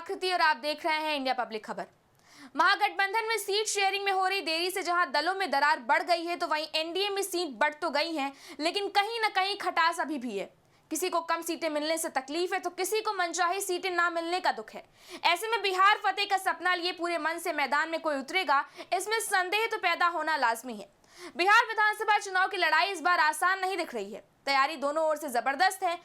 आकृति और आप देख रहे हैं इंडिया पब्लिक खबर। महागठबंधन में सीट शेयरिंग में हो रही देरी से जहां दलों में दरार बढ़ गई है, तो वहीं एनडीए में सीट बढ़ तो गई है, लेकिन कहीं ना कहीं खटास अभी भी है। किसी को कम सीटें मिलने से तकलीफ है, तो किसी को मनचाही सीटें ना मिलने का दुख है। ऐसे में बिहार फतेह का सपना लिए पूरे मन से मैदान में कोई उतरेगा, इसमें संदेह तो पैदा होना लाजमी है। बिहार विधानसभा चुनाव की लड़ाई इस बार आसान नहीं दिख रही है। तैयारी दोनों ओर से जबरदस्त है।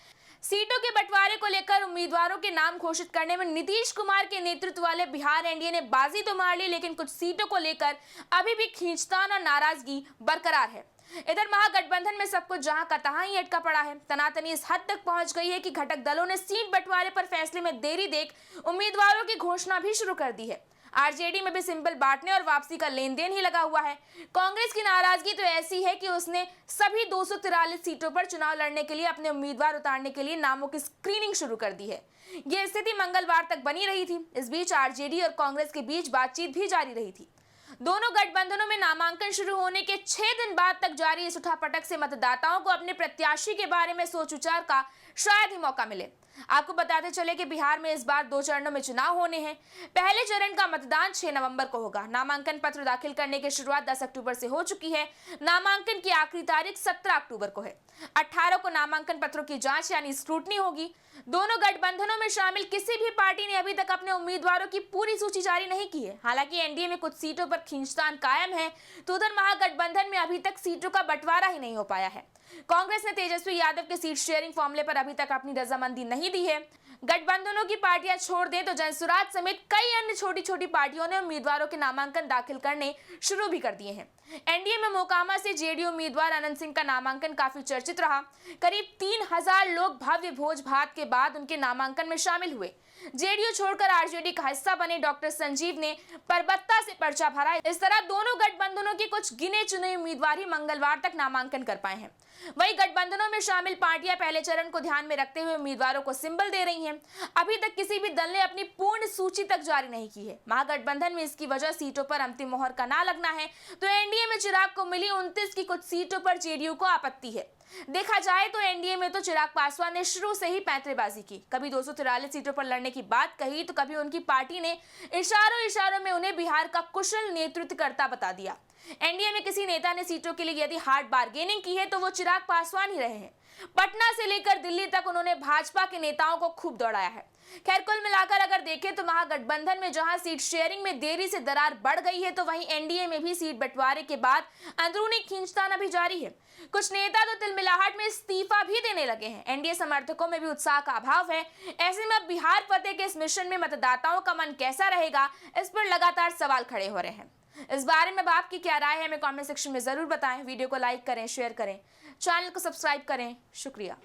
सीटों के बंटवारे को लेकर उम्मीदवारों के नाम घोषित करने में नीतीश कुमार के नेतृत्व वाले बिहार एनडीए ने बाजी तो मार ली, लेकिन कुछ सीटों को लेकर अभी भी खींचतान और नाराजगी बरकरार है। इधर महागठबंधन में सब कुछ जहां का तहां ही अटका पड़ा है। तनातनी इस हद तक पहुंच गई है कि घटक दलों ने सीट बंटवारे पर फैसले में देरी देख उम्मीदवारों की घोषणा भी शुरू कर दी है। आरजेडी में भी सिंबल बांटने और वापसी का लेन देन ही लगा हुआ है। कांग्रेस की नाराजगी तो ऐसी है कि उसने सभी 243 सीटों पर चुनाव लड़ने के लिए अपने उम्मीदवार उतारने के लिए नामों की स्क्रीनिंग शुरू कर दी है। यह स्थिति मंगलवार तक बनी रही थी। इस बीच आरजेडी और कांग्रेस के बीच बातचीत भी जारी रही थी। दोनों गठबंधनों में नामांकन शुरू होने के 6 दिन बाद तक जारी इस उठापटक से मतदाताओं को अपने प्रत्याशी के बारे में सोच विचार का शायद ही मौका मिले। आपको बताते चले कि बिहार में इस बार 2 चरणों में चुनाव होने हैं। पहले चरण का मतदान 6 नवंबर को होगा। नामांकन पत्र दाखिल करने की शुरुआत 10 अक्टूबर से हो चुकी है। नामांकन की आखिरी तारीख 17 अक्टूबर को है। 18 को नामांकन पत्रों की जांच यानी स्क्रूटनी होगी। दोनों गठबंधनों में शामिल किसी भी पार्टी ने अभी तक अपने उम्मीदवारों की पूरी सूची जारी नहीं की है। हालांकि एनडीए में कुछ सीटों पर खींचतान कायम है, तो उधर महागठबंधन में अभी तक सीटों का बंटवारा ही नहीं हो पाया है। कांग्रेस ने तेजस्वी यादव के सीट शेयरिंग फॉर्मूले पर अभी तक अपनी रजामंदी नहीं दी है। गठबंधनों की पार्टियां छोड़ दें तो जनसुराज समेत कई अन्य छोटी छोटी पार्टियों ने उम्मीदवारों के नामांकन दाखिल करने शुरू भी कर दिए हैं। एनडीए में मोकामा से जेडीयू उम्मीदवार अनंत सिंह का नामांकन काफी चर्चित रहा। करीब 3000 लोग भव्य भोज भात के बाद उनके नामांकन में शामिल हुए। जेडीयू छोड़कर आरजेडी का हिस्सा बने डॉक्टर संजीव ने परबत्ता से पर्चा भरा। इस तरह दोनों गठबंधनों के कुछ गिने चुने उम्मीदवार ही मंगलवार तक नामांकन कर पाए हैं। वहीं गठबंधनों में शामिल पार्टियां पहले चरण को ध्यान में रखते हुए उम्मीदवारों को सिंबल दे रही हैं। अभी तक किसी भी दल ने अपनी पूर्ण सूची तक जारी नहीं की है। महागठबंधन में इसकी वजह सीटों पर अंतिम मोहर का ना लगना है, तो एनडीए में चिराग को मिली 29 की कुछ सीटों पर जेडीयू को आपत्ति है। देखा जाए तो एनडीए में तो चिराग पासवान ने शुरू से ही पैंतरेबाजी की। कभी 243 सीटों पर लड़ने की बात कही, तो कभी उनकी पार्टी ने इशारों में उन्हें बिहार का कुशल नेतृत्वकर्ता बता दिया। एनडीए में किसी नेता ने सीटों के लिए यदि हार्ड बार्गेनिंग की है, तो वो चिराग पासवान ही रहे हैं। पटना से लेकर दिल्ली तक उन्होंने भाजपा के नेताओं को खूब दौड़ाया है। खैर, कुल मिलाकर अगर देखें तो महागठबंधन में जहां सीट शेयरिंग में देरी से दरार बढ़ गई है, तो वहीं एनडीए में भी सीट बंटवारे के बाद अंदरूनी खींचतान अभी जारी है। कुछ नेता तो तिलमिलाहट में इस्तीफा भी देने लगे हैं। एनडीए समर्थकों में भी उत्साह का अभाव है। ऐसे में अब बिहार फतेह के इस मिशन में मतदाताओं का मन कैसा रहेगा, इस पर लगातार सवाल खड़े हो रहे हैं। इस बारे में आपकी क्या राय है, हमें कमेंट सेक्शन में जरूर बताएं। वीडियो को लाइक करें, शेयर करें, चैनल को सब्सक्राइब करें। शुक्रिया।